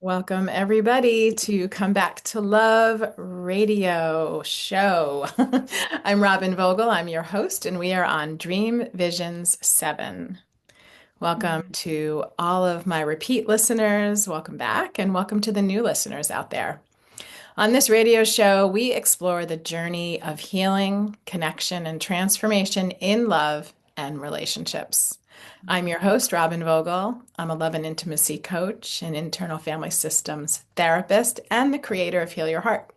Welcome, everybody, to Come Back to Love radio show. I'm Robin Vogel. I'm your host, and we are on Dream Visions 7. Welcome Mm. to all of my repeat listeners. Welcome back, and welcome to the new listeners out there. On this radio show, we explore the journey of healing, connection, and transformation in love and relationships. I'm your host, Robin Vogel. I'm a love and intimacy coach, an internal family systems therapist, and the creator of Heal Your Heart.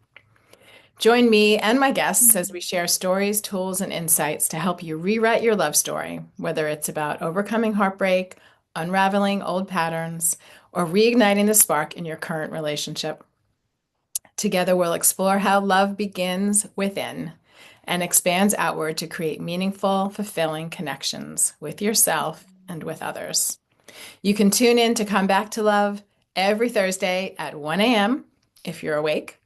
Join me and my guests as we share stories, tools, and insights to help you rewrite your love story, whether it's about overcoming heartbreak, unraveling old patterns, or reigniting the spark in your current relationship. Together, we'll explore how love begins within and expands outward to create meaningful, fulfilling connections with yourself and with others. You can tune in to Come Back to Love every Thursday at 1 a.m. if you're awake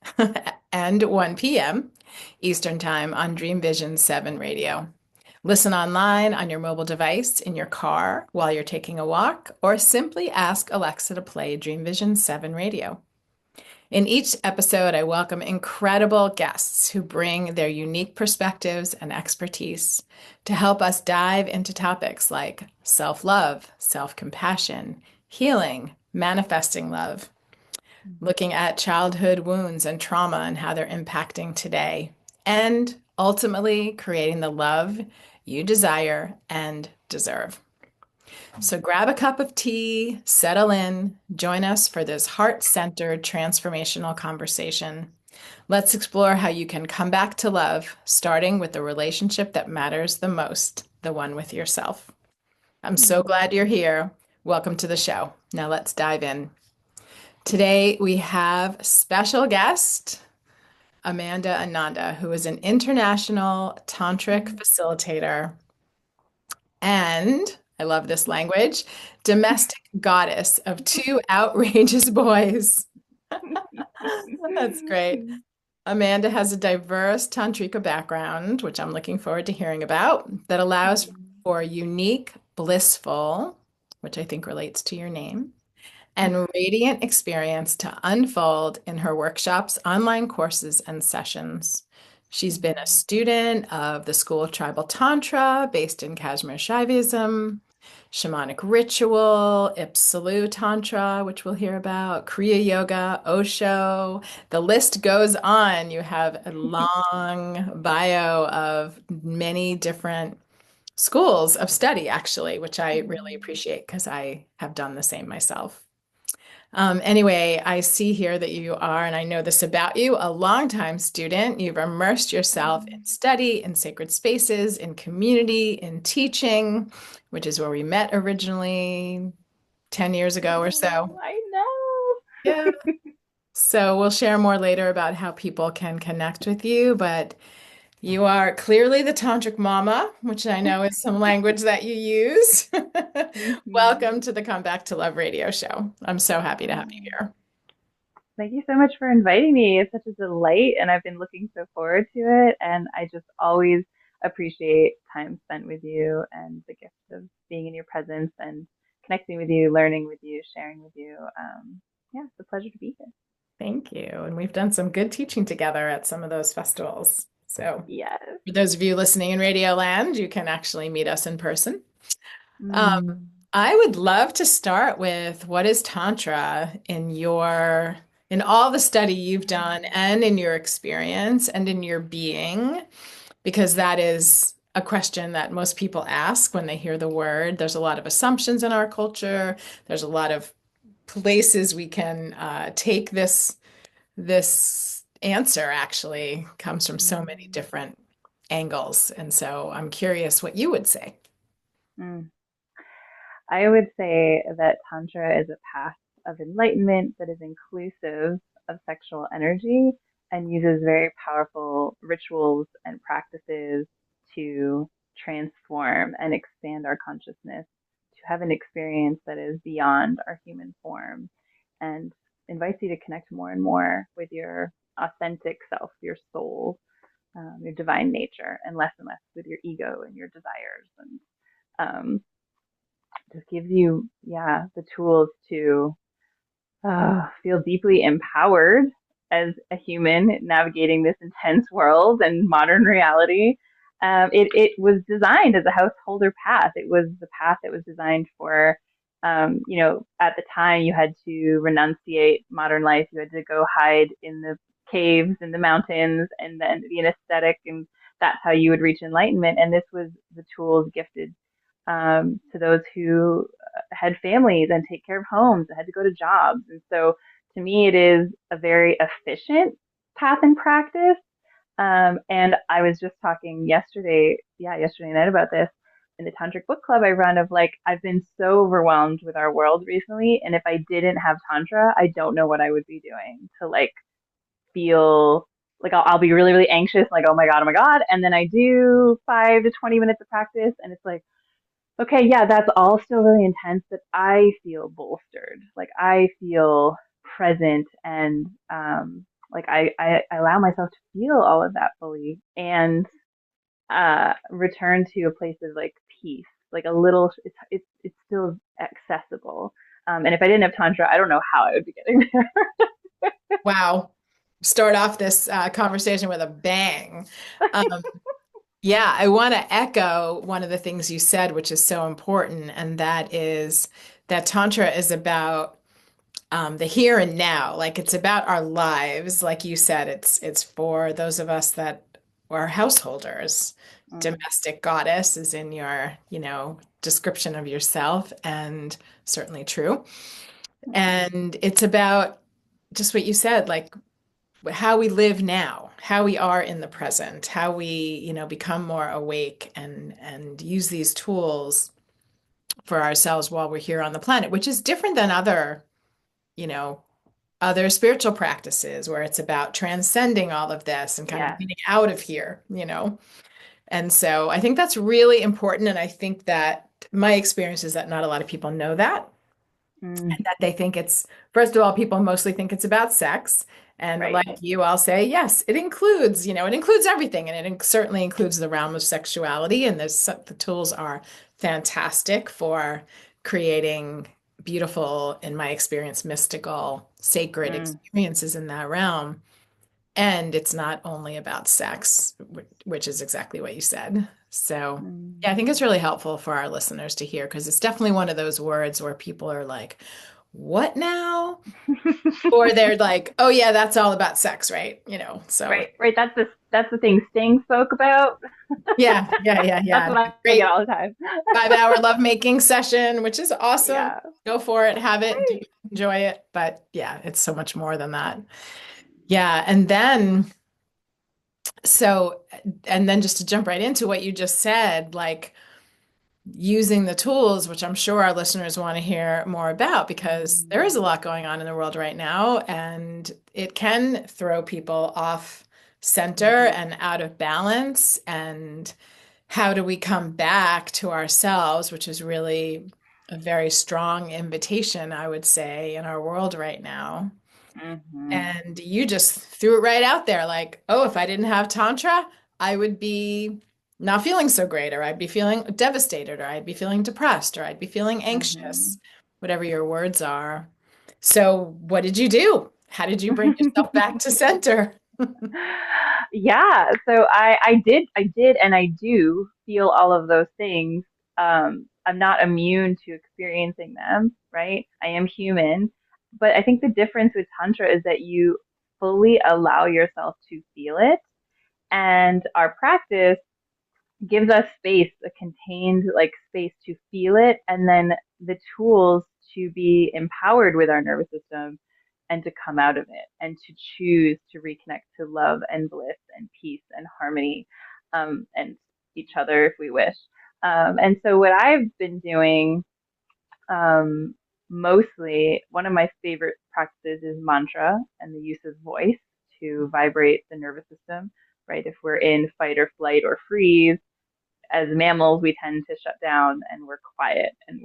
and 1 p.m. Eastern Time on Dream Vision 7 radio. Listen online on your mobile device, in your car, while you're taking a walk, or simply ask Alexa to play Dream Vision 7 radio. In each episode, I welcome incredible guests who bring their unique perspectives and expertise to help us dive into topics like self love, self compassion, healing, manifesting love, looking at childhood wounds and trauma and how they're impacting today, and ultimately creating the love you desire and deserve. So grab a cup of tea, settle in, join us for this heart-centered transformational conversation. Let's explore how you can come back to love, starting with the relationship that matters the most, the one with yourself. I'm so glad you're here. Welcome to the show. Now let's dive in. Today we have special guest, Amanda Ananda, who is an international tantric facilitator and I love this language, domestic goddess of two outrageous boys. That's great. Amanda has a diverse tantrika background, which I'm looking forward to hearing about, that allows for unique, blissful, which I think relates to your name, and radiant experience to unfold in her workshops, online courses, and sessions. She's been a student of the School of Tribal Tantra based in Kashmir Shaivism, shamanic ritual, Ipsalu Tantra, which we'll hear about, Kriya Yoga, Osho. The list goes on. You have a long bio of many different schools of study, actually, which I really appreciate because I have done the same myself. Anyway, I see here that you are, and I know this about you, a longtime student. You've immersed yourself in study, in sacred spaces, in community, in teaching, which is where we met originally 10 years ago or so. I know. Yeah. So we'll share more later about how people can connect with you, but you are clearly the Tantric Mama, which I know is some language that you use. Welcome to the Come Back to Love radio show. I'm so happy to have you here. Thank you so much for inviting me. It's such a delight, and I've been looking so forward to it. And I just always appreciate time spent with you and the gift of being in your presence and connecting with you, learning with you, sharing with you. Yeah, it's a pleasure to be here. Thank you. And we've done some good teaching together at some of those festivals. So, Yes. for those of you listening in Radio Land, you can actually meet us in person. Um, Mm. I would love to start with what is Tantra in all the study you've done and in your experience and in your being, because that is a question that most people ask when they hear the word. There's a lot of assumptions in our culture. There's a lot of places we can take this answer actually comes from so many different angles. And so I'm curious what you would say. Mm. I would say that Tantra is a path of enlightenment that is inclusive of sexual energy and uses very powerful rituals and practices to transform and expand our consciousness to have an experience that is beyond our human form and invites you to connect more and more with your authentic self, your soul, your divine nature, and less with your ego and your desires and just gives you, yeah, the tools to feel deeply empowered as a human navigating this intense world and modern reality. It was designed as a householder path. It was the path that was designed for, at the time you had to renunciate modern life. You had to go hide in the caves in the mountains and then be an ascetic, and that's how you would reach enlightenment. And this was the tools gifted to those who had families and take care of homes and had to go to jobs. And so to me, it is a very efficient path and practice. And I was just talking yesterday night about this in the Tantric book club I run of like, I've been so overwhelmed with our world recently. And if I didn't have Tantra, I don't know what I would be doing to like feel like I'll be really, really anxious, like, oh my God, oh my God. And then I do 5 to 20 minutes of practice and it's like, okay, yeah, that's all still really intense, but I feel bolstered. Like I feel present and like I allow myself to feel all of that fully and return to a place of like peace, like a little, it's still accessible. And if I didn't have Tantra, I don't know how I would be getting there. Wow. Start off this conversation with a bang. Um, yeah, I want to echo one of the things you said, which is so important, and that is that Tantra is about the here and now. Like it's about our lives. Like you said, it's for those of us that are householders. Mm, Domestic goddess is in your, description of yourself, and certainly true. mm, And it's about just what you said, like how we live now, how we are in the present, how we, become more awake and use these tools for ourselves while we're here on the planet, which is different than you know, other spiritual practices where it's about transcending all of this and kind of yeah. getting out of here. And so I think that's really important. And I think that my experience is that not a lot of people know that. Mm, That they think it's, first of all, people mostly think it's about sex. And right. like you, I'll say, yes, it includes, it includes everything. And it certainly includes the realm of sexuality. And the tools are fantastic for creating beautiful, in my experience, mystical, sacred Mm, experiences in that realm. And it's not only about sex, which is exactly what you said. So, yeah, I mm. think it's really helpful for our listeners to hear because it's definitely one of those words where people are like, what now? Or they're like, oh, yeah, that's all about sex, right? So Right, right. That's the thing Sting spoke about. yeah, yeah, yeah, That's yeah. what I get Great all the time. 5 hour lovemaking session, which is awesome. Yeah. Go for it, have it, do Right. it, enjoy it. But yeah, it's so much more than that. Yeah. So, and then just to jump right into what you just said, like using the tools, which I'm sure our listeners want to hear more about because there is a Mm, lot going on in the world right now, and it can throw people off center mm-hmm, and out of balance. And how do we come back to ourselves, which is really a very strong invitation, I would say, in our world right now. mm-hmm, And you just threw it right out there like, oh, if I didn't have Tantra, I would be not feeling so great, or I'd be feeling devastated, or I'd be feeling depressed, or I'd be feeling mm-hmm. anxious, whatever your words are. So, what did you do? How did you bring yourself back to center? Yeah, so I did, and I do feel all of those things. I'm not immune to experiencing them, right? I am human, but I think the difference with Tantra is that you fully allow yourself to feel it, and our practice gives us space, a contained like space to feel it, and then the tools to be empowered with our nervous system and to come out of it and to choose to reconnect to love and bliss and peace and harmony, and each other if we wish. And so what I've been doing, um, mostly, one of my favorite practices is mantra and the use of voice to vibrate the nervous system, right? If we're in fight or flight or freeze, as mammals, we tend to shut down and we're quiet and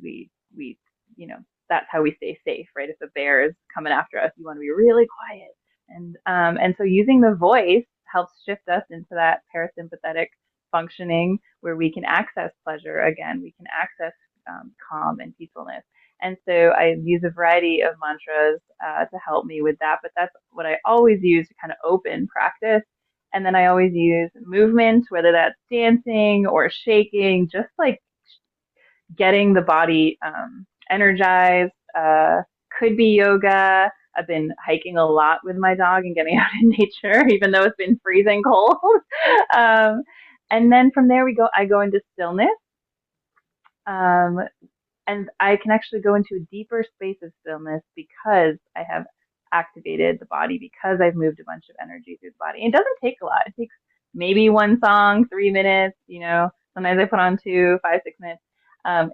we, you know, that's how we stay safe, right? If a bear is coming after us, you want to be really quiet. And so using the voice helps shift us into that parasympathetic functioning where we can access pleasure again, we can access calm and peacefulness. And so I use a variety of mantras to help me with that. But that's what I always use to kind of open practice. And then I always use movement, whether that's dancing or shaking, just like getting the body energized. Could be yoga. I've been hiking a lot with my dog and getting out in nature, even though it's been freezing cold. um, and then from there I go into stillness. Um, and I can actually go into a deeper space of stillness because I have activated the body, because I've moved a bunch of energy through the body. And it doesn't take a lot. It takes maybe one song, 3 minutes, sometimes I put on 2, 5, 6 minutes.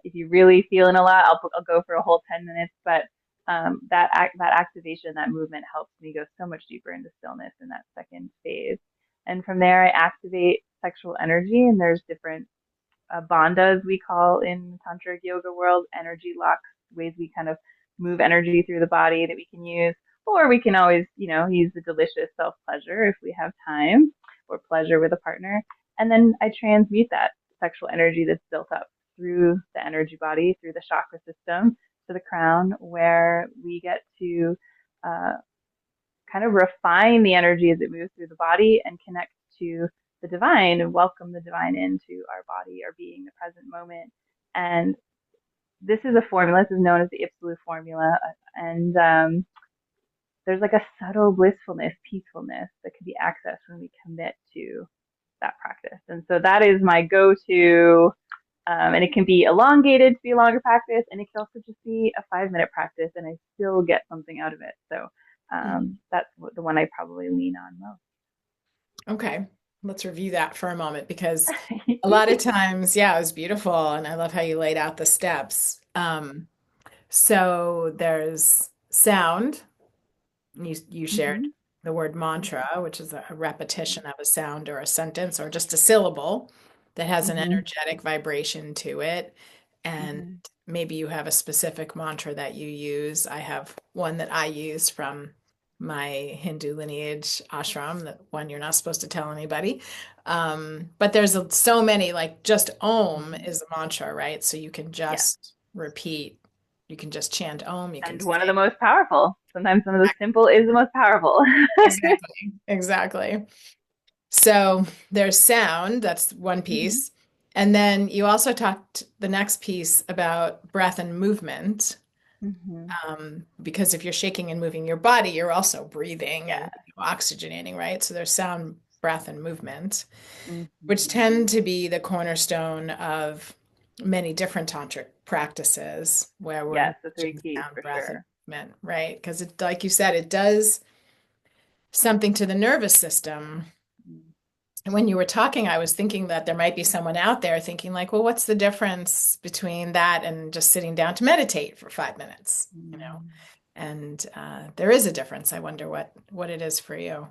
If you're really feeling a lot, I'll go for a whole 10 minutes, but that activation, that movement helps me go so much deeper into stillness in that second phase. And from there, I activate sexual energy, and there's different bandhas, we call in tantric yoga world, energy locks, ways we kind of move energy through the body that we can use. Or we can always, use the delicious self pleasure if we have time, or pleasure with a partner. And then I transmute that sexual energy that's built up through the energy body, through the chakra system to the crown, where we get to uh, kind of refine the energy as it moves through the body and connect to the divine and welcome the divine into our body, our being, the present moment. And this is a formula. This is known as the Ipsalu formula. And there's like a subtle blissfulness, peacefulness that can be accessed when we commit to that practice. And so that is my go-to. And it can be elongated to be a longer practice, and it can also just be a 5 minute practice, and I still get something out of it. So that's the one I probably lean on most. Okay, let's review that for a moment because a lot of times, yeah, it was beautiful, and I love how you laid out the steps. So there's sound. You shared Mm-hmm. the word mantra, which is a repetition of a sound or a sentence or just a syllable that has an Mm-hmm. energetic vibration to it. And Mm-hmm. maybe you have a specific mantra that you use. I have one that I use from my Hindu lineage ashram, that one you're not supposed to tell anybody. But there's so many, like just Om Mm-hmm. is a mantra, right? So you can Yes. just repeat, you can just chant Om, you can And one of say the most powerful. Sometimes some of the simple is the most powerful. exactly, exactly. So there's sound, that's one Mm-hmm. piece. And then you also talked the next piece about breath and movement. Mm-hmm. Because if you're shaking and moving your body, you're also breathing Yeah. and oxygenating, right? So there's sound, breath, and movement, which Mm-hmm. tend to be the cornerstone of many different tantric practices where we're Yes, the three encouraging keys sound, for breath, and sure. movement, right? Because it, like you said, it does something to the nervous system. Mm-hmm. And when you were talking, I was thinking that there might be someone out there thinking like, well, what's the difference between that and just sitting down to meditate for 5 minutes, you know? And there is a difference. I wonder what it is for you.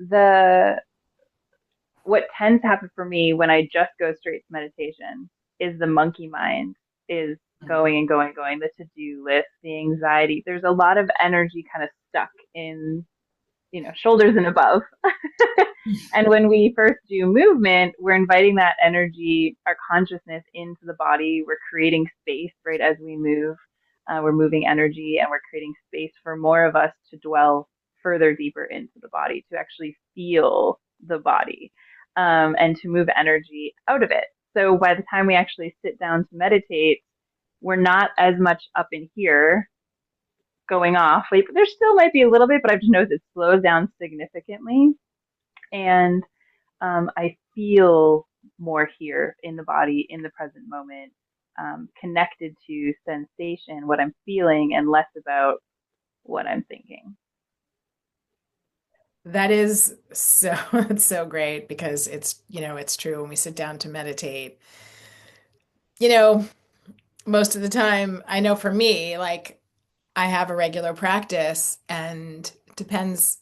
The what tends to happen for me when I just go straight to meditation is the monkey mind is Mm. going and going and going, the to-do list, the anxiety. There's a lot of energy kind of stuck in, shoulders and above. And when we first do movement, we're inviting that energy, our consciousness into the body. We're creating space right as we move. We're moving energy and we're creating space for more of us to dwell further deeper into the body, to actually feel the body, and to move energy out of it. So by the time we actually sit down to meditate, we're not as much up in here going off. Like, there still might be a little bit, but I've just noticed it slows down significantly. And I feel more here in the body, in the present moment, connected to sensation, what I'm feeling, and less about what I'm thinking. That is so it's so great because it's true when we sit down to meditate. You know, most of the time, I know for me, like I have a regular practice and it depends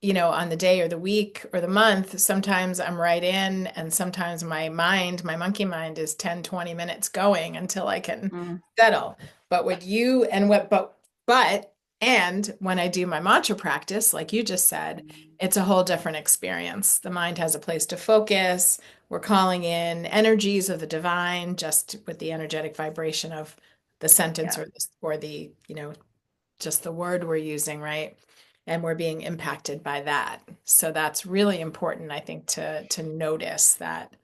on the day or the week or the month, sometimes I'm right in, and sometimes my mind, my monkey mind is 10, 20 minutes going until I can Mm. settle. But what you and what, and when I do my mantra practice, like you just said, Mm. it's a whole different experience. The mind has a place to focus. we're calling in energies of the divine just with the energetic vibration of the sentence Yeah. or the, just the word we're using, right? And we're being impacted by that. So that's really important, I think, to notice that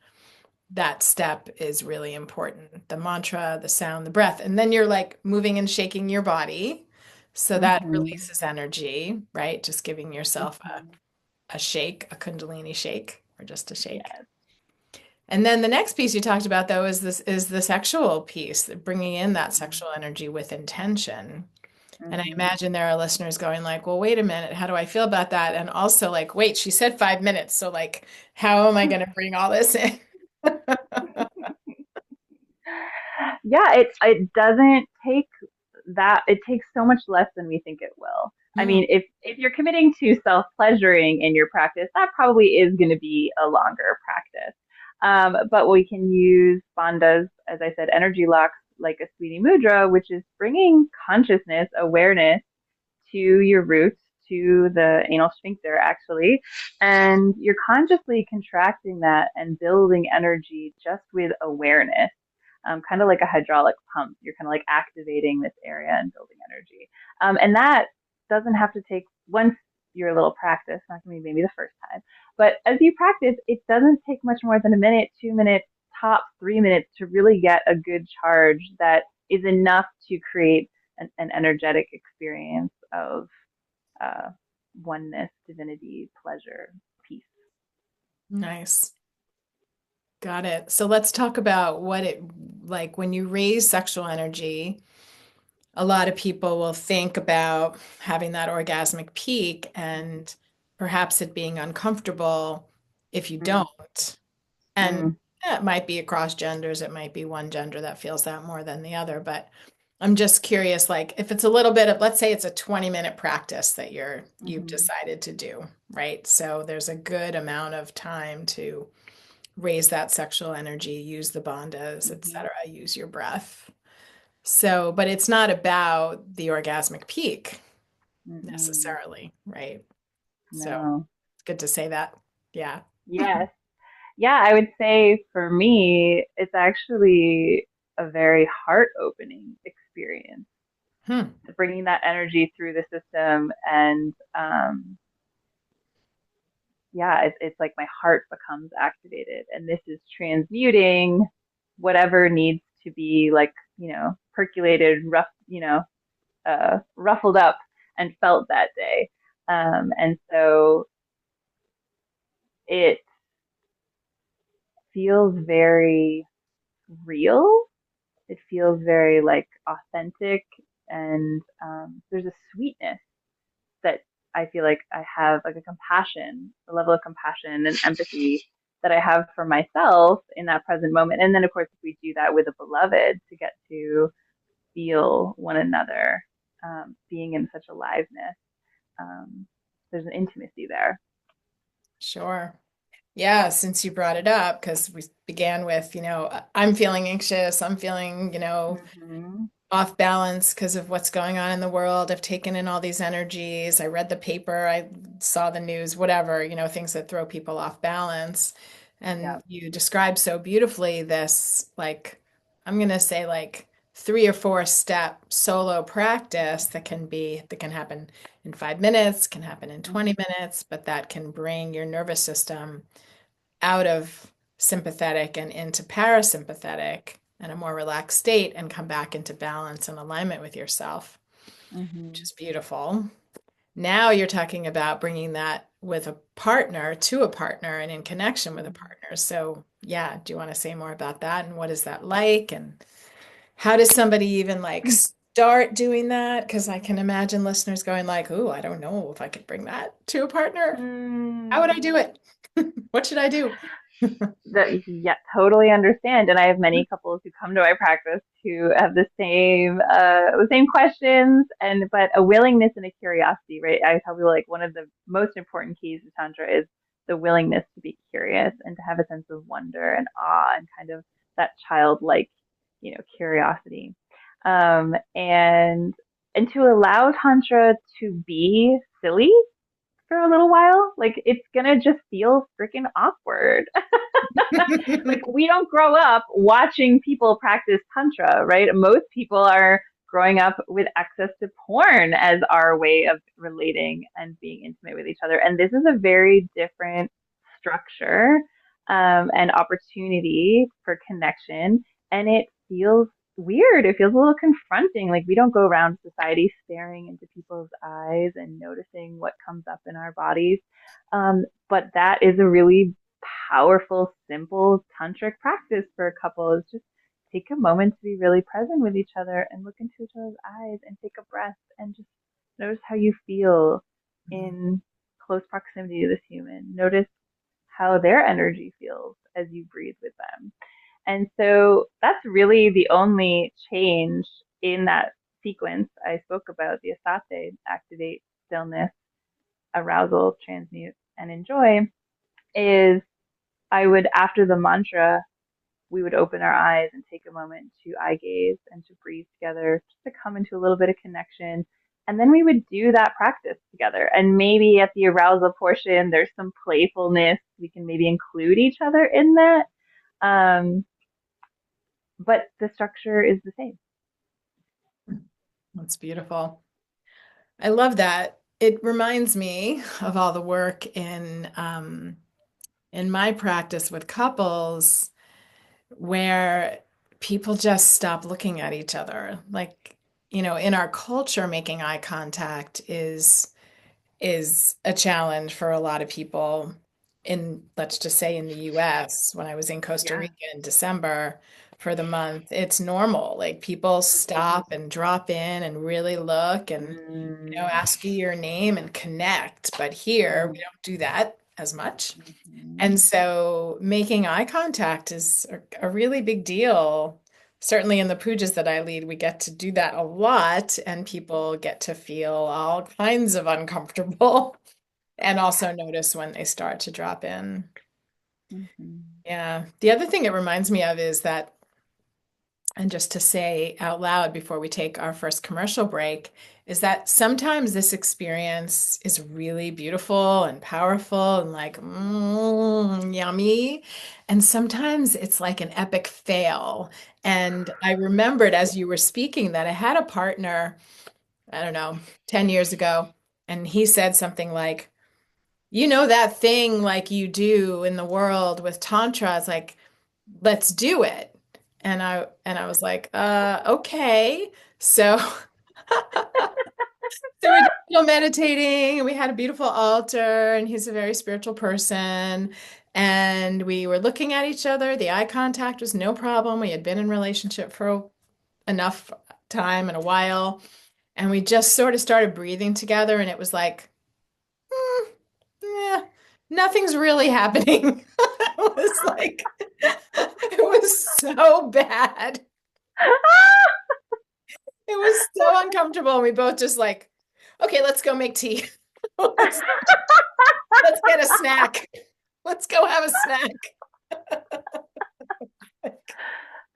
that step is really important. The mantra, the sound, the breath, and then you're like moving and shaking your body. So that Mm-hmm. releases energy, right? Just giving yourself Mm-hmm. a shake, a Kundalini shake, or just a shake. Yes. And then the next piece you talked about though is the sexual piece, bringing in that Mm-hmm. sexual energy with intention. And I Mm-hmm. imagine there are listeners going like, well, wait a minute, how do I feel about that? And also like, wait, she said 5 minutes. So like, how am I going to bring all this in? Yeah, it doesn't take that. It takes so much less than we think it will. I Hmm. mean, if you're committing to self pleasuring in your practice, that probably is going to be a longer practice. But we can use bandhas, as I said, energy locks like a sweetie mudra, which is bringing consciousness, awareness to your roots, to the anal sphincter, actually. And you're consciously contracting that and building energy just with awareness, kind of like a hydraulic pump. You're kind of like activating this area and building energy. And that doesn't have to take, once you're a little practice, not going to be maybe the first time, but as you practice, it doesn't take much more than a minute, 2 minutes, top 3 minutes to really get a good charge that is enough to create an energetic experience of uh, oneness, divinity, pleasure, peace. Nice. Got it. So let's talk about what it like when you raise sexual energy. A lot of people will think about having that orgasmic peak and perhaps it being uncomfortable if you Mm, don't. And mm, it might be across genders, it might be one gender that feels that more than the other, but I'm just curious, like if it's a little bit of, let's say it's a 20-minute practice that you've mm-hmm, decided to do, right? So there's a good amount of time to raise that sexual energy, use the bandhas, mm-hmm, etc., use your breath. So, but it's not about the orgasmic peak mm-mm. necessarily, right? So No. it's good to say that. Yeah. Yes. Yeah, I would say for me, it's actually a very heart opening experience. Hmm. Bringing that energy through the system and yeah, it's like my heart becomes activated, and this is transmuting whatever needs to be like, percolated, ruffled up and felt that day. And so it feels very real. It feels very like authentic, and there's a sweetness that I feel like I have, like a compassion, a level of compassion and empathy that I have for myself in that present moment. And then, of course, if we do that with a beloved, to get to feel one another, being in such aliveness, there's an intimacy there. Sure. Yeah, since you brought it up, because we began with, I'm feeling anxious, I'm feeling, Mm-hmm. off balance because of what's going on in the world. I've taken in all these energies. I read the paper, I saw the news, whatever, things that throw people off balance. Yeah. And you described so beautifully this, like, I'm going to say like 3 or 4 step solo practice that can happen in 5 minutes, can happen in 20 Mm-hmm. minutes, but that can bring your nervous system out of sympathetic and into parasympathetic and a more relaxed state and come back into balance and alignment with yourself, which Mm-hmm. is beautiful. Now you're talking about bringing that with a partner to a partner and in connection with a Mm-hmm. partner. So, yeah, do you want to say more about that and what is that like and how does somebody even like start doing that? Because I can imagine listeners going like, "Ooh, I don't know if I could bring that to a partner. How would I Mm. do it? What should I do?" That, yeah, totally understand. And I have many couples who come to my practice who have the same questions, and but a willingness and a curiosity, right? I tell people like one of the most important keys to Tantra is the willingness to be curious and to have a sense of wonder and awe and kind of that childlike, curiosity. And to allow Tantra to be silly for a little while. Like, it's gonna just feel freaking awkward. Like we don't grow up watching people practice tantra, right? Most people are growing up with access to porn as our way of relating and being intimate with each other. And this is a very different structure and opportunity for connection. And it feels weird. It feels a little confronting. Like we don't go around society staring into people's eyes and noticing what comes up in our bodies. But that is a really powerful, simple tantric practice for a couple is just take a moment to be really present with each other and look into each other's eyes and take a breath and just notice how you feel in close proximity to this human. Notice how their energy feels as you breathe with them. And so that's really the only change in that sequence I spoke about, the asate, activate, stillness, arousal, transmute, and enjoy, is I would, after the mantra, we would open our eyes and take a moment to eye gaze and to breathe together, just to come into a little bit of connection. And then we would do that practice together. And maybe at the arousal portion, there's some playfulness. We can maybe include each other in that. Um, but the structure is the same. That's beautiful. I love that. It reminds me of all the work in my practice with couples where people just stop looking at each other. Like, in our culture, making eye contact is a challenge for a lot of people in, let's just say, in the US. When I was in Costa Yeah. Rica in December for the month, it's normal. Like people stop and drop in and really look and, Mm, ask you your name and connect. But here we mm, don't do that as much. mm, And so making eye contact is a really big deal. Certainly in the pujas that I lead, we get to do that a lot, and people get to feel all kinds of uncomfortable and also notice when they start to drop in. mm, Yeah. The other thing it reminds me of is that, and just to say out loud before we take our first commercial break, is that sometimes this experience is really beautiful and powerful and like, yummy. And sometimes it's like an epic fail. And I remembered as you were speaking that I had a partner, I don't know, 10 years ago, and he said something like, that thing like you do in the world with Tantra, it's like, let's do it. And I was like, okay. So so we did a little meditating and we had a beautiful altar and he's a very spiritual person. And we were looking at each other. The eye contact was no problem. We had been in relationship for enough time and a while. And we just sort of started breathing together and it was like, hmm, yeah, nothing's really happening. It was like, it was so bad. It was so uncomfortable. And we both just like, okay, let's go make tea. Let's, let's get a snack. Let's go have a snack.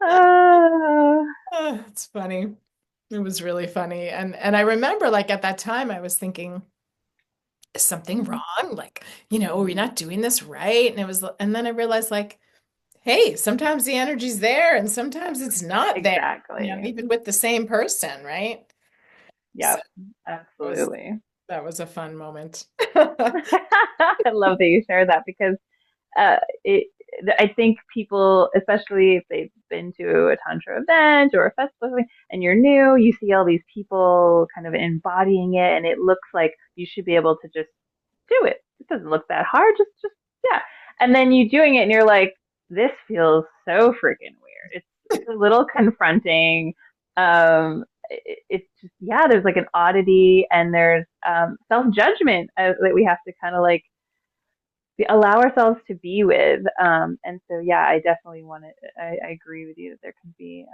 mm. Oh, it's funny. It was really funny. And I remember like at that time I was thinking, is something wrong? Like, are we not doing this right? And it was, and then I realized like, hey, sometimes the energy's there and sometimes it's not there, Exactly. even with the same person, right? So Yep. it was Absolutely. that was a fun moment. I love that you share that because uh, it, I think people, especially if they've been to a tantra event or a festival and you're new, you see all these people kind of embodying it, and it looks like you should be able to just do it. It doesn't look that hard. Just yeah. And then you doing it, and you're like, this feels so freaking weird. It's a little confronting. It's just yeah. There's like an oddity, and there's self judgment that we have to kind of like allow ourselves to be with. And so, yeah, I definitely want to, I agree with you that there can be,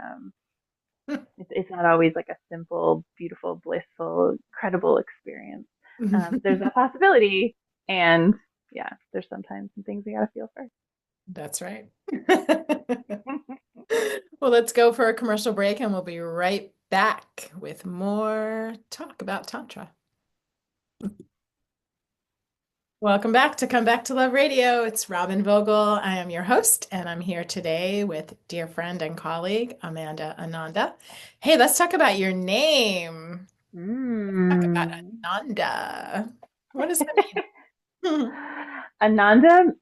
it's not always like a simple, beautiful, blissful, credible experience. There's a possibility. And yeah, there's sometimes some things we got to feel first. That's right. Well, let's go for a commercial break and we'll be right back with more talk about Tantra. Welcome back to Come Back to Love Radio. It's Robin Vogel. I am your host, and I'm here today with dear friend and colleague Amanda Ananda. Hey, let's talk about your name. Talk about Mm. Ananda. What does that mean? Ananda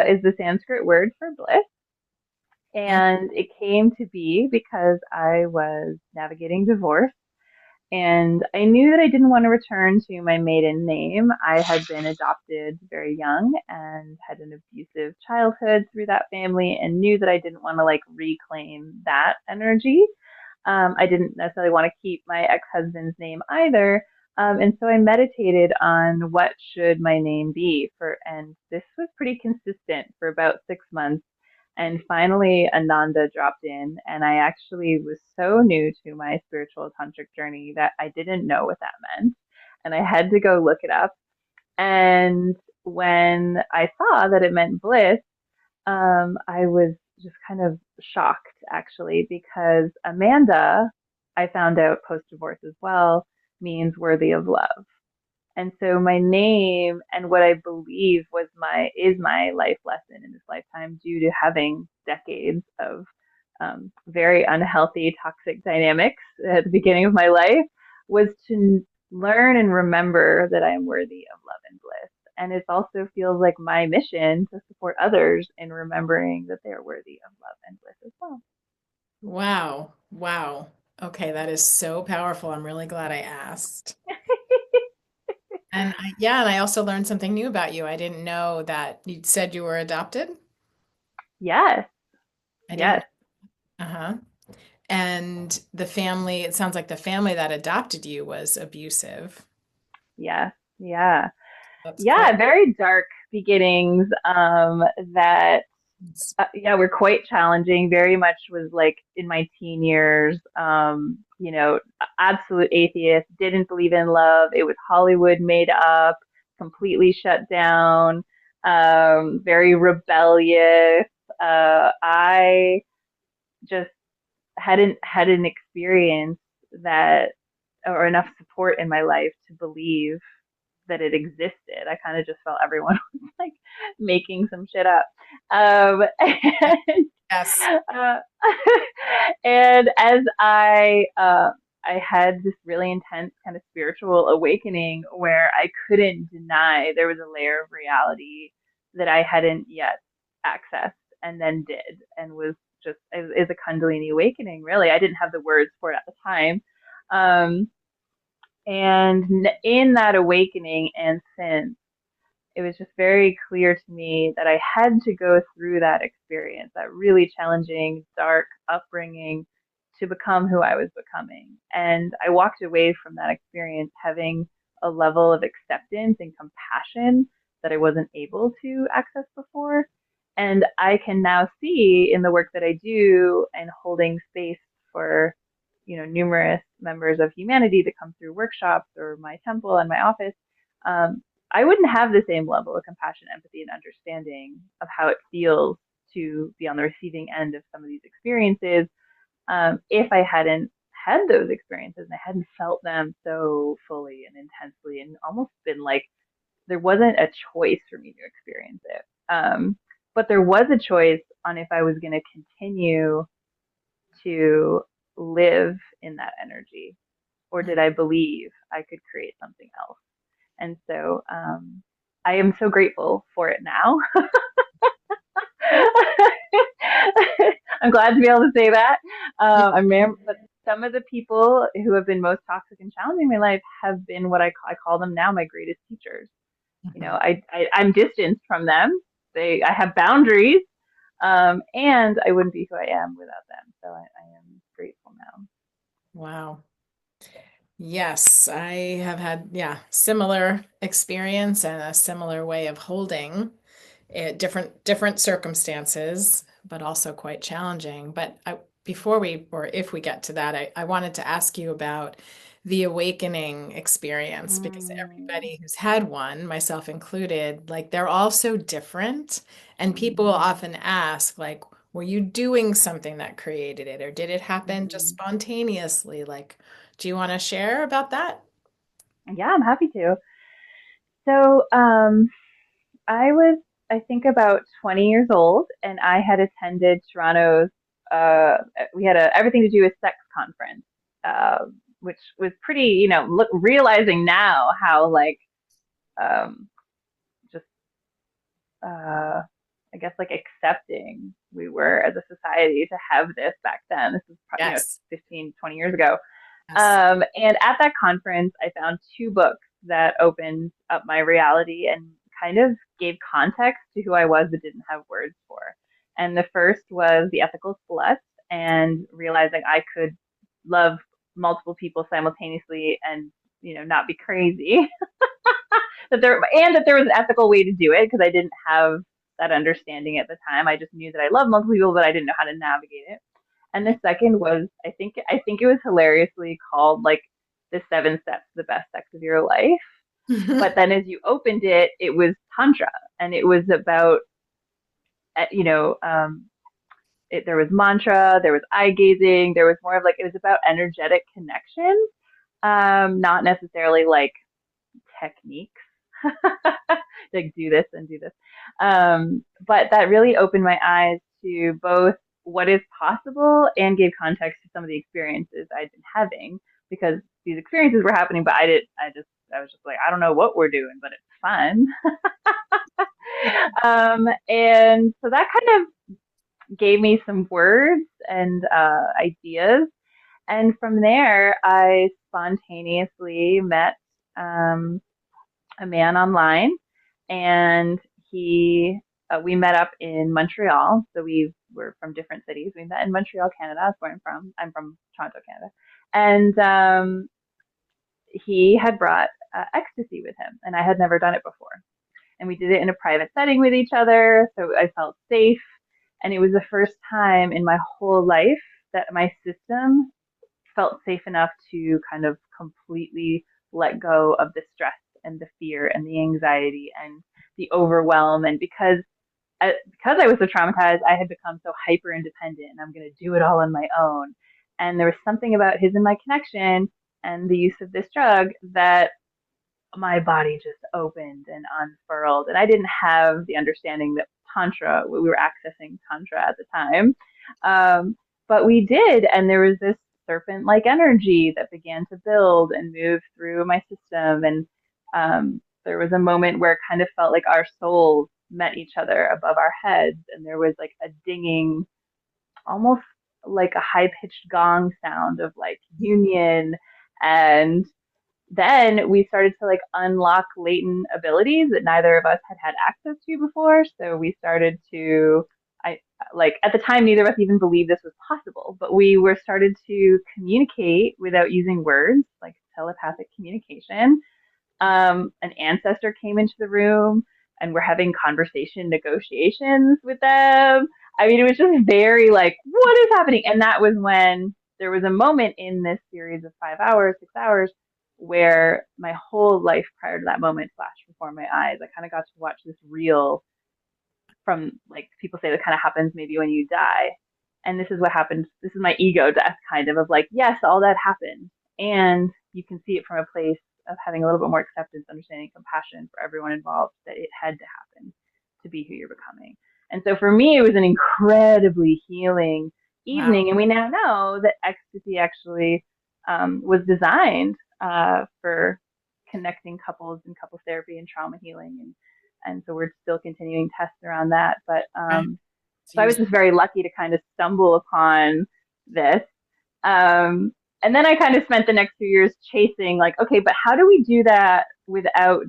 is the Sanskrit word for bliss, Hmm. and it came to be because I was navigating divorce. And I knew that I didn't want to return to my maiden name. I had been adopted very young and had an abusive childhood through that family and knew that I didn't want to like reclaim that energy. I didn't necessarily want to keep my ex-husband's name either. And so I meditated on what should my name be for, and this was pretty consistent for about 6 months. And finally, Ananda dropped in, and I actually was so new to my spiritual tantric journey that I didn't know what that meant. And I had to go look it up. And when I saw that it meant bliss, I was just kind of shocked actually because Amanda, I found out post divorce as well, means worthy of love. And so my name and what I believe was my life lesson in this lifetime due to having decades of very unhealthy toxic dynamics at the beginning of my life was to learn and remember that I am worthy of love and bliss. And it also feels like my mission to support others in remembering that they are worthy of love and bliss as well. Wow. Wow. Okay, that is so powerful. I'm really glad I asked. And I also learned something new about you. I didn't know that you said you were adopted. Yes, I didn't. yes, Uh-huh. And the family, it sounds like the family that adopted you was abusive. yes, yeah. That's quite. Yeah, very dark beginnings that yeah, were quite challenging. Very much was like in my teen years, absolute atheist, didn't believe in love. It was Hollywood made up, completely shut down, very rebellious. I just hadn't had an experience that or enough support in my life to believe that it existed. I kind of just felt everyone was like making some shit up. And, Yes. uh, and as I had this really intense kind of spiritual awakening where I couldn't deny there was a layer of reality that I hadn't yet accessed and then did and was just is a Kundalini awakening. Really, I didn't have the words for it at the time. Um, and in that awakening and since, it was just very clear to me that I had to go through that experience, that really challenging, dark upbringing to become who I was becoming. And I walked away from that experience having a level of acceptance and compassion that I wasn't able to access before. And I can now see in the work that I do and holding space for, numerous members of humanity that come through workshops or my temple and my office, I wouldn't have the same level of compassion, empathy, and understanding of how it feels to be on the receiving end of some of these experiences if I hadn't had those experiences and I hadn't felt them so fully and intensely and almost been like there wasn't a choice for me to experience it. But there was a choice on if I was going to continue to live in that energy or did I believe I could create something else? And so I am so grateful for it now. I'm glad to be able to say that. But some of the people who have been most toxic and challenging in my life have been what I call them now my greatest teachers. Mhm. I'm distanced from them. I have boundaries, and I wouldn't be who I am without them. So I am grateful now. Wow. Yes, I have had, yeah, similar experience and a similar way of holding it, different circumstances, but also quite challenging. Before we, or if we get to that, I wanted to ask you about the awakening experience because Mm, everybody who's had one, myself included, like they're all so different. And people will mm, often ask, like, were you doing something that created it, or did it happen just mm. spontaneously? Like, do you want to share about that? Yeah, I'm happy to. So, I was, I think, about 20 years old, and I had attended Toronto's. Uh, we had a everything to do with sex conference, uh, which was pretty. Realizing now how like um, just I guess like accepting we were as a society to have this back then. This is Yes. 15, 20 years ago. Yes. And at that conference, I found two books that opened up my reality and kind of gave context to who I was but didn't have words for. And the first was The Ethical Celeste, and realizing I could love multiple people simultaneously and not be crazy. That there was an ethical way to do it because I didn't have that understanding at the time. I just knew that I loved multiple people, but I didn't know how to navigate it. And the Right. second was I think it was hilariously called like the 7 steps to the best sex of your life. But then as you opened it, it was tantra, and it was about uh, you know um, there was mantra, there was eye gazing, there was more of like it was about energetic connections, not necessarily like techniques like do this and do this. But that really opened my eyes to both what is possible and gave context to some of the experiences I'd been having because these experiences were happening, but I was just like, I don't know what we're doing, but it's fun. And so that kind of gave me some words and ideas. And from there, I spontaneously met um, a man online, and he we met up in Montreal. So we were from different cities. We met in Montreal, Canada. That's where I'm from. I'm from Toronto, Canada, and he had brought ecstasy with him, and I had never done it before. And we did it in a private setting with each other, so I felt safe. And it was the first time in my whole life that my system felt safe enough to kind of completely let go of the stress and the fear and the anxiety and the overwhelm. And because I was so traumatized, I had become so hyper independent and I'm going to do it all on my own. And there was something about his and my connection and the use of this drug that my body just opened and unfurled. And I didn't have the understanding that Tantra, we were accessing Tantra at the time. Um, but we did. And there was this serpent like energy that began to build and move through my system. And there was a moment where it kind of felt like our souls met each other above our heads. And there was like a dinging, almost like a high pitched gong sound of like union. And then we started to like unlock latent abilities that neither of us had had access to before. So we started to, I like at the time, neither of us even believed this was possible, but we were started to communicate without using words, like telepathic communication. An ancestor came into the room and we're having conversation negotiations with them. I mean, it was just very like, what is happening? And that was when there was a moment in this series of 5 hours, 6 hours, where my whole life prior to that moment flashed before my eyes. I kind of got to watch this reel from like people say that kind of happens maybe when you die. And this is what happened. This is my ego death kind of like, yes, all that happened. And you can see it from a place of having a little bit more acceptance, understanding, compassion for everyone involved that it had to happen to be who you're becoming. And so for me, it was an incredibly healing Wow. evening. And we now know that ecstasy actually was designed for connecting couples and couples therapy and trauma healing. And so we're still continuing tests around that. But Right. It's so I was used. just very lucky to kind of stumble upon this. Um, and then I kind of spent the next few years chasing, like, okay, but how do we do that without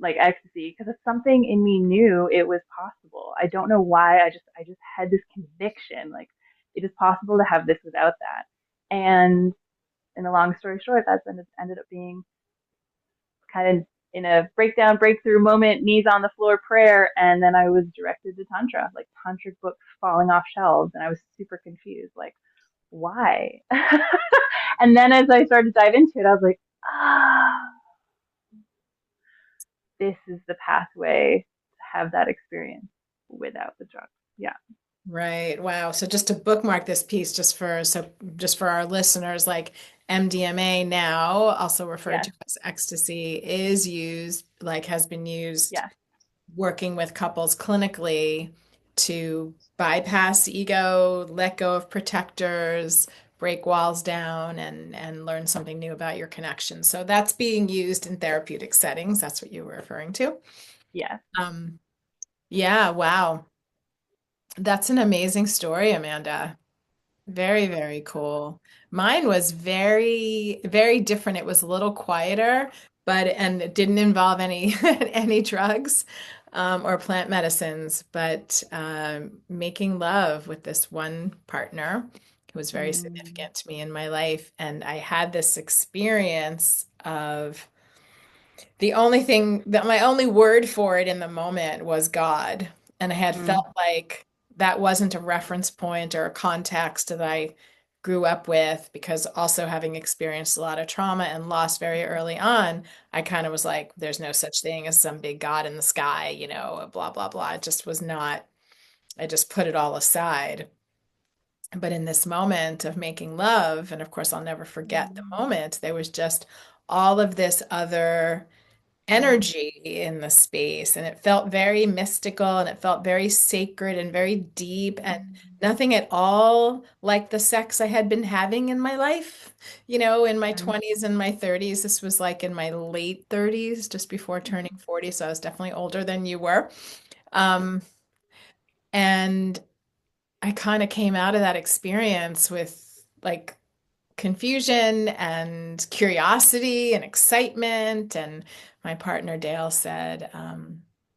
like ecstasy? Because it's something in me knew it was possible. I don't know why. I just had this conviction, like, it is possible to have this without that. And in a long story short, that's ended up being kind of in a breakdown, breakthrough moment, knees on the floor prayer. And then I was directed to Tantra, like Tantric books falling off shelves. And I was super confused, like, why? And then as I started to dive into it, I was like, ah, this is the pathway to have that experience without the drugs. Yeah. Right. Wow. So just to bookmark this piece just for our listeners, like MDMA now, also referred Yes. to as ecstasy, is used, like has been used Yes. working with couples clinically to bypass ego, let go of protectors, break walls down, and learn something new about your connection. So that's being used in therapeutic settings. That's what you were referring to. Yes. Um, yeah, wow. That's an amazing story, Amanda. Very, very cool. Mine was very, very different. It was a little quieter, but and it didn't involve any any drugs or plant medicines, but making love with this one partner who was very Mm, significant to me in my life. And I had this experience of the only thing that my only word for it in the moment was God. And I had mm, felt like that wasn't a reference point or a context that I grew up with because also having experienced a lot of trauma and loss very early on, I kind of was like, there's no such thing as some big God in the sky, blah, blah, blah. It just was not, I just put it all aside. But in this moment of making love, and of course, I'll never forget the mm, moment, there was just all of this other mm, energy in the space, and it felt very mystical and it felt very sacred and very deep and mm, nothing at all like the sex I had been having in my life. In my mm, 20s and my 30s. This was like in my late 30s, just before turning mm, 40, so I was definitely older than you were. Um, and I kind of came out of that experience with like confusion and curiosity and excitement. And my partner Dale said,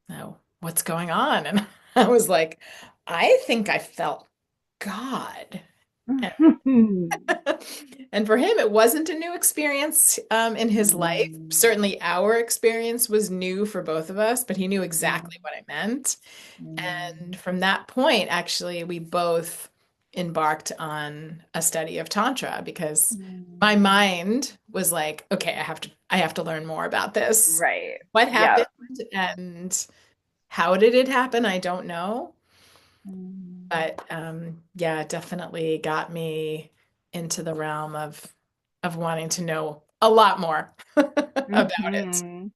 "Oh, what's going on?" And I was like, "I think I felt God." And mm, and for him, it wasn't a new experience in his life. Certainly, our experience was new for both of us, but he knew mm, exactly what I meant. mm, And from that point, actually, we both embarked on a study of Tantra because my mm. mind was like, okay, I have to learn more about this. Right. What Yeah. happened and how did it happen? I don't know. Mm, But yeah, it definitely got me into the realm of wanting to know a lot more about it. mhm.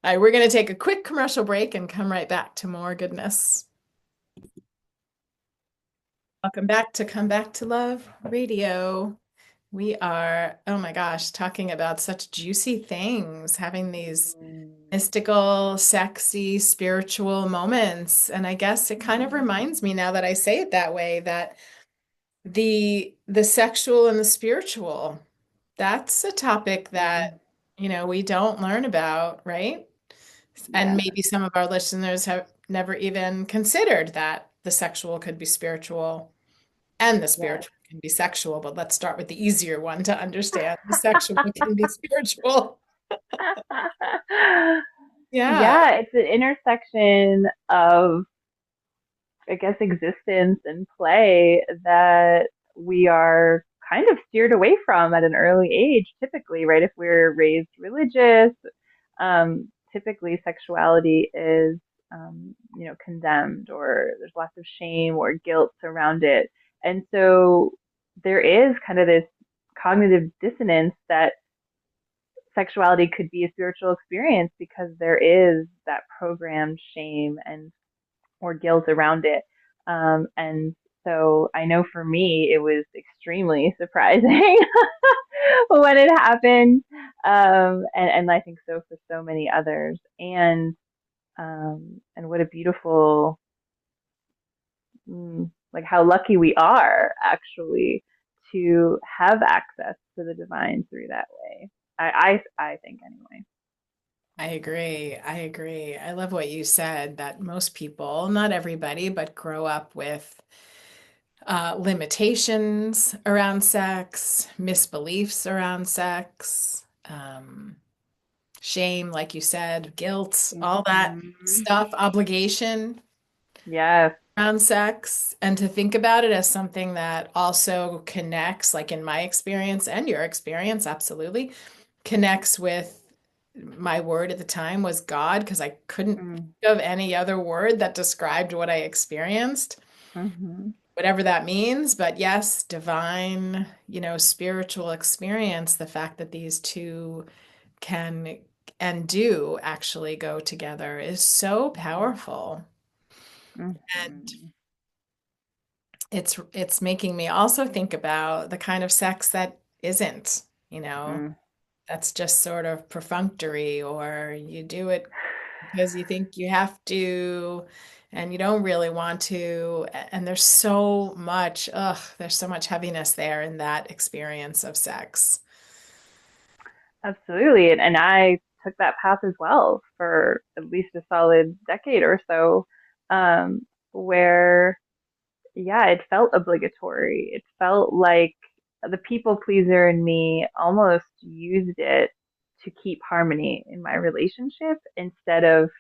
All right, we're going to take a quick commercial break and come right back to more goodness. Welcome back to Come Back to Love Radio. We are, oh my gosh, talking about such juicy things, having these Mm, mystical, sexy, spiritual moments. And I guess it kind of reminds me now that I say it that way that the sexual and the spiritual, that's a topic mm, that, we don't learn about, right? And yes. maybe some of our listeners have never even considered that the sexual could be spiritual and the Yes. spiritual can be sexual, but let's start with the easier one to understand. The sexual can be spiritual. Yeah. Yeah, it's an intersection of, I guess, existence and play that we are kind of steered away from at an early age, typically, right? If we're raised religious, typically sexuality is, condemned, or there's lots of shame or guilt around it. And so there is kind of this cognitive dissonance that sexuality could be a spiritual experience because there is that programmed shame and or guilt around it. And so I know for me, it was extremely surprising when it happened. And I think so for so many others. And what a beautiful, like how lucky we are actually to have access to the divine through that way. I think anyway. I agree. I agree. I love what you said that most people, not everybody, but grow up with limitations around sex, misbeliefs around sex, shame, like you said, guilt, all that Mm-hmm. stuff, obligation Yes. around sex, and to think about it as something that also connects, like in my experience and your experience, absolutely connects with my word at the time was God, because I couldn't Mm-hmm. think of any other word that described what I experienced, whatever that means. But yes, divine, spiritual experience, the fact that these two can and do actually go together is so Mm-hmm. powerful. And Mm-hmm. it's making me also think about the kind of sex that isn't, you know, Mm. that's just sort of perfunctory, or you do it because you think you have to and you don't really want to. And there's so much heaviness there in that experience of sex. Absolutely. And I took that path as well for at least a solid decade or so, um, where, yeah, it felt obligatory. It felt like the people pleaser in me almost used it to keep harmony in my relationship instead of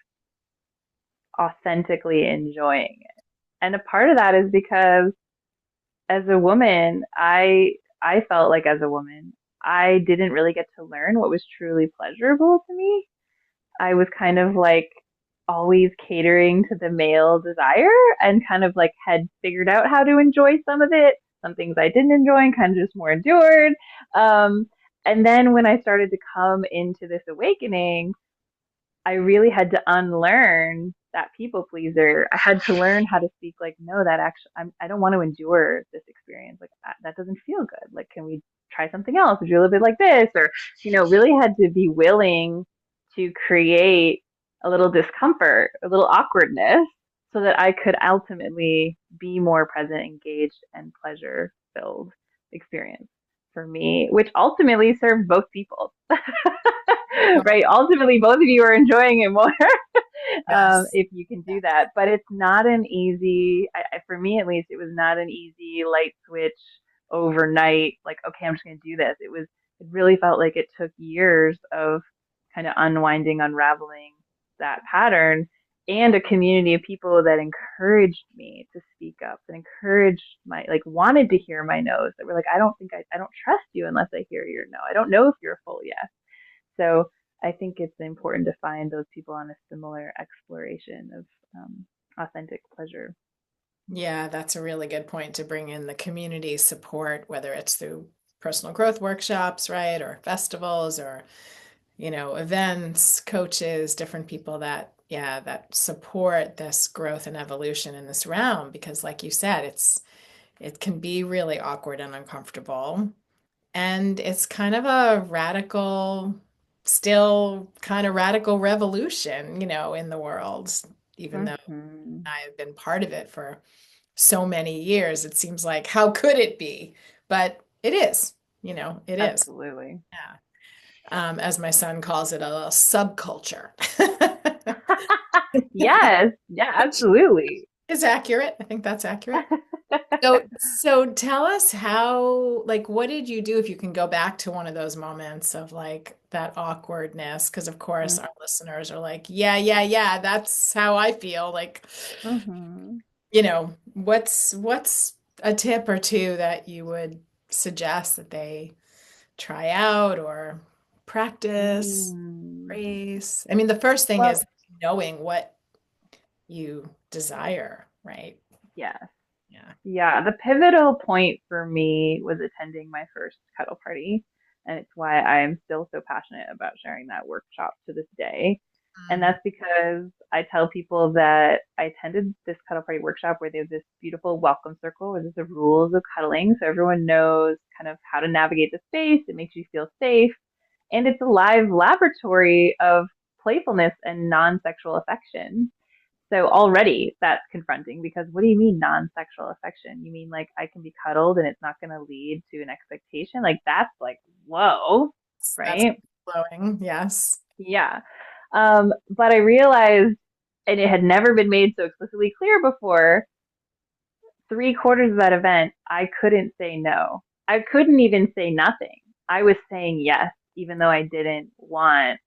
authentically enjoying it. And a part of that is because as a woman, I felt like as a woman, I didn't really get to learn what was truly pleasurable to me. I was kind of like always catering to the male desire and kind of like had figured out how to enjoy some of it. Some things I didn't enjoy and kind of just more endured. Um, and then when I started to come into this awakening, I really had to unlearn that people pleaser. I had to learn how to speak like, no, that actually, I don't want to endure this experience. Like, that doesn't feel good. Like, can we try something else? Would you do a little bit like this? Or, really had to be willing to create a little discomfort, a little awkwardness so that I could ultimately be more present, engaged, and pleasure filled experience for me, which ultimately served both people. Right? Ultimately, both of you are enjoying it more Yes. if you can do that. But it's not an easy, for me at least, it was not an easy light switch overnight. Like, okay, I'm just going to do this. It really felt like it took years of kind of unwinding, unraveling that pattern, and a community of people that encouraged me to speak up and encouraged my, like, wanted to hear my no's, that were like, I don't trust you unless I hear your no. I don't know if you're a full yes. So I think it's important to find those people on a similar exploration of authentic pleasure. Yeah, that's a really good point to bring in the community support, whether it's through personal growth workshops, right, or festivals, or events, coaches, different people that, yeah, that support this growth and evolution in this realm. Because, like you said, it can be really awkward and uncomfortable, and it's kind of a radical, still kind of radical revolution, in the world, even though Mm-hmm. I have been part of it for so many years. It seems like, how could it be? But it is, it is. Absolutely. Yeah. As my son calls it, a subculture, Yes. Yeah, which absolutely. is accurate. I think that's accurate. So tell us how, like, what did you do if you can go back to one of those moments of like that awkwardness? Because of course our listeners are like, yeah, yeah, yeah, that's how I feel. Like, Mm-hmm. what's a tip or two that you would suggest that they try out or practice, Mm. praise? I mean, the first thing Well, is knowing what you desire, right? yes. Yeah. Yeah, the pivotal point for me was attending my first cuddle party. And it's why I am still so passionate about sharing that workshop to this day. And Mm. that's because I tell people that I attended this cuddle party workshop where there's this beautiful welcome circle where there's the rules of cuddling. So everyone knows kind of how to navigate the space. It makes you feel safe. And it's a live laboratory of playfulness and non sexual affection. So already that's confronting because what do you mean non-sexual affection? You mean like I can be cuddled and it's not going to lead to an expectation? Like that's like, whoa, That's right? flowing. Yes. Yeah. But I realized, and it had never been made so explicitly clear before, 3/4 of that event, I couldn't say no. I couldn't even say nothing. I was saying yes, even though I didn't want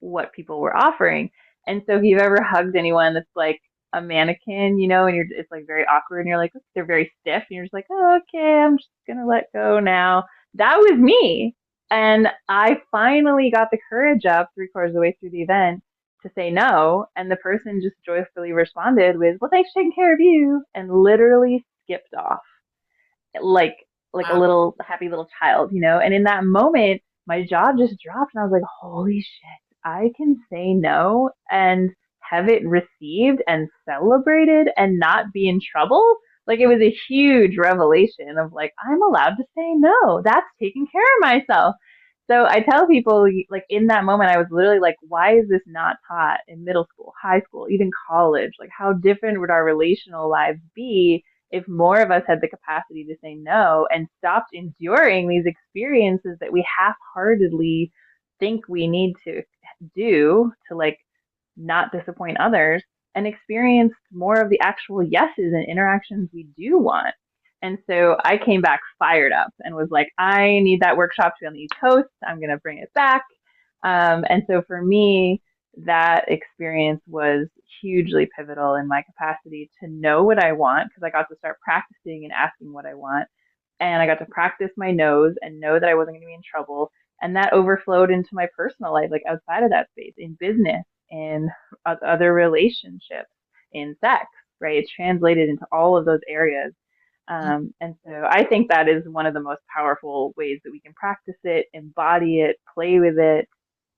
what people were offering. And so if you've ever hugged anyone that's like a mannequin, and it's like very awkward and you're like, they're very stiff and you're just like, oh, okay, I'm just going to let go now. That was me. And I finally got the courage up 3/4 of the way through the event to say no. And the person just joyfully responded with, well, thanks for taking care of you, and literally skipped off like like a Wow. little happy little child. And in that moment, my jaw just dropped, and I was like, "Holy shit! I can say no and have it received and celebrated and not be in trouble. Like it was a huge revelation of like, I'm allowed to say no. That's taking care of myself. So I tell people, like in that moment, I was literally like, why is this not taught in middle school, high school, even college? Like, how different would our relational lives be if more of us had the capacity to say no and stopped enduring these experiences that we half heartedly think we need to do to like not disappoint others and experience more of the actual yeses and interactions we do want. And so I came back fired up and was like, I need that workshop to be on the East Coast. I'm going to bring it back. And so for me, that experience was hugely pivotal in my capacity to know what I want because I got to start practicing and asking what I want. And I got to practice my no's and know that I wasn't going to be in trouble. And that overflowed into my personal life, like outside of that space, in business, in other relationships, in sex, right? It's translated into all of those areas. And so I think that is one of the most powerful ways that we can practice it, embody it, play with it,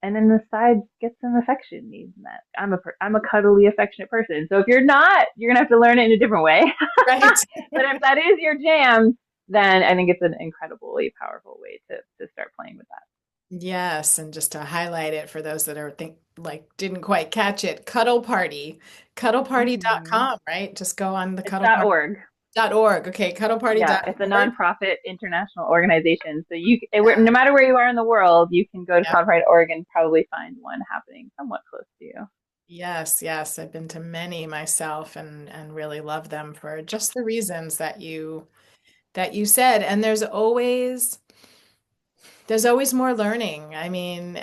and then the side get some affection needs met. I'm a cuddly, affectionate person. So if you're not, you're gonna have to learn it in a different way. Right. But if that is your jam, then I think it's an incredibly powerful way to start playing with that. Yes, and just to highlight it for those that are think like didn't quite catch it, Cuddle Party, Mm-hmm. cuddleparty.com, right? Just go on the It's .org. cuddleparty.org. Okay, Yeah, it's a cuddleparty.org. nonprofit international organization. So no matter where you are in the world, you can go to Yeah. cuddleparty.org and probably find one happening somewhat close to you. Yes, yes. I've been to many myself and really love them for just the reasons that you said. And there's always more learning. I mean,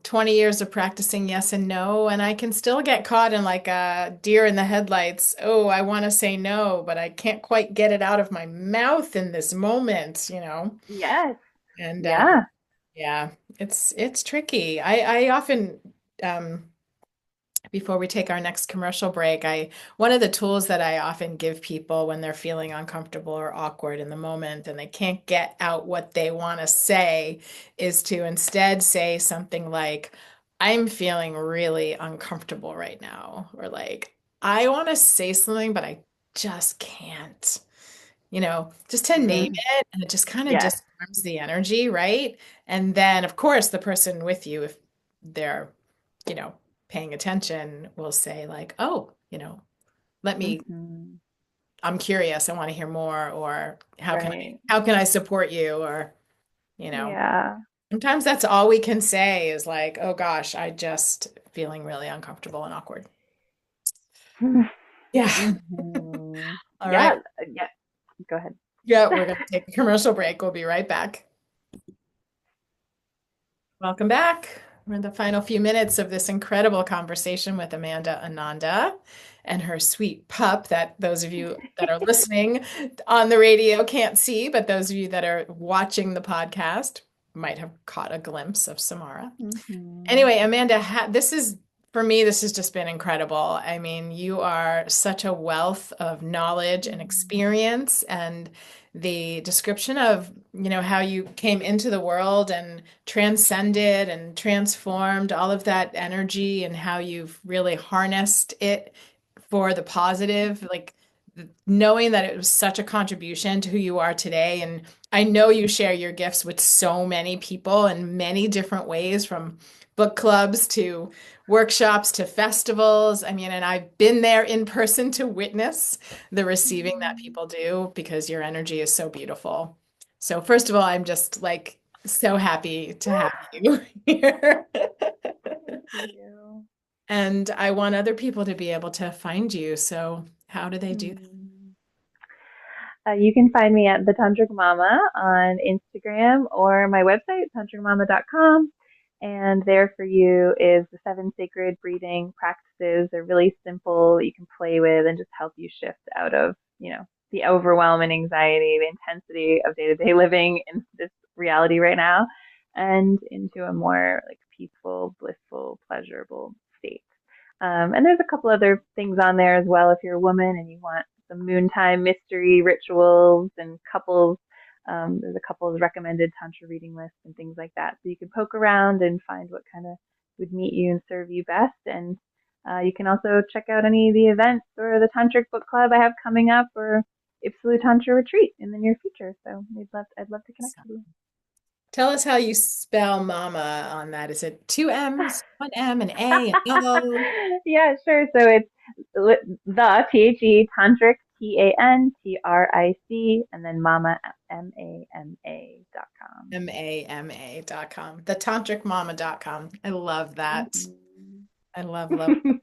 20 years of practicing yes and no, and I can still get caught in like a deer in the headlights. Oh, I want to say no, but I can't quite get it out of my mouth in this moment. Yes. And Yeah. yeah, it's tricky. I often before we take our next commercial break, one of the tools that I often give people when they're feeling uncomfortable or awkward in the moment and they can't get out what they want to say is to instead say something like, I'm feeling really uncomfortable right now, or like, I want to say something, but I just can't. Just to name Mm, it, and it just kind of yes. disarms the energy, right? And then, of course, the person with you, if they're, you know, paying attention, will say like, "Oh, Hmm. I'm curious, I want to hear more," or Right. how can I support you?" Or, you know, Yeah. sometimes that's all we can say is like, "Oh gosh, I just feeling really uncomfortable and awkward." Yeah. Hmm. All Yeah. right. Yeah. Go ahead. Yeah, we're going to take a commercial break. We'll be right back. Welcome back. We're in the final few minutes of this incredible conversation with Amanda Ananda and her sweet pup that those of you that are listening on the radio can't see, but those of you that are watching the podcast might have caught a glimpse of Samara. Hmm. Anyway, Amanda, for me, this has just been incredible. I mean, you are such a wealth of knowledge and experience, and the description of, how you came into the world and transcended and transformed all of that energy and how you've really harnessed it for the positive, like knowing that it was such a contribution to who you are today. And I know you share your gifts with so many people in many different ways, from book clubs to workshops to festivals. I mean, and I've been there in person to witness the receiving that people do because your energy is so beautiful. So, first of all, I'm just like so happy to have you here. Thank you. And I want other people to be able to find you. So, how do they do that? Hmm. You can find me at the Tantric Mama on Instagram or my website, tantricmama.com. And there for you is the 7 sacred breathing practices. They're really simple that you can play with and just help you shift out of, the overwhelm and anxiety, the intensity of day to day living in this reality right now and into a more like peaceful, blissful, pleasurable state. And there's a couple other things on there as well if you're a woman and you want some noontime mystery rituals and couples. There's a couples recommended tantra reading lists and things like that. So you can poke around and find what kind of would meet you and serve you best. And you can also check out any of the events or the Tantric Book Club I have coming up, or Ipsalu Tantra Retreat in the near future. So I'd love to connect So, with tell us how you spell mama on that. Is it two M's, one M, an A, an O? you. Yeah, sure. So it's the Tantric Tantric, and then Mama MAMA.com. MAMA.com. The tantricmama.com. I love that. Mm-hmm. I love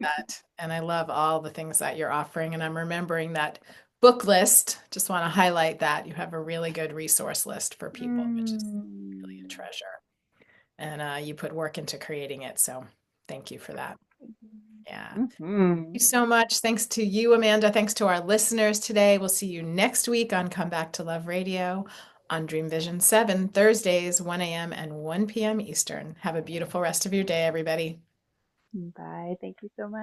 that. And I love all the things that you're offering. And I'm remembering that book list. Just want to highlight that you have a really good resource list for people, which is really a Mm. treasure. And you put work into creating it. So thank you for that. Yeah. Thank Mm-hmm. you so much. Thanks to you, Amanda. Thanks to our listeners today. We'll see you next week on Come Back to Love Radio on Dream Vision 7, Thursdays, 1 a.m. and 1 p.m. Eastern. Have a beautiful rest of your day, everybody. Bye. Thank you so much.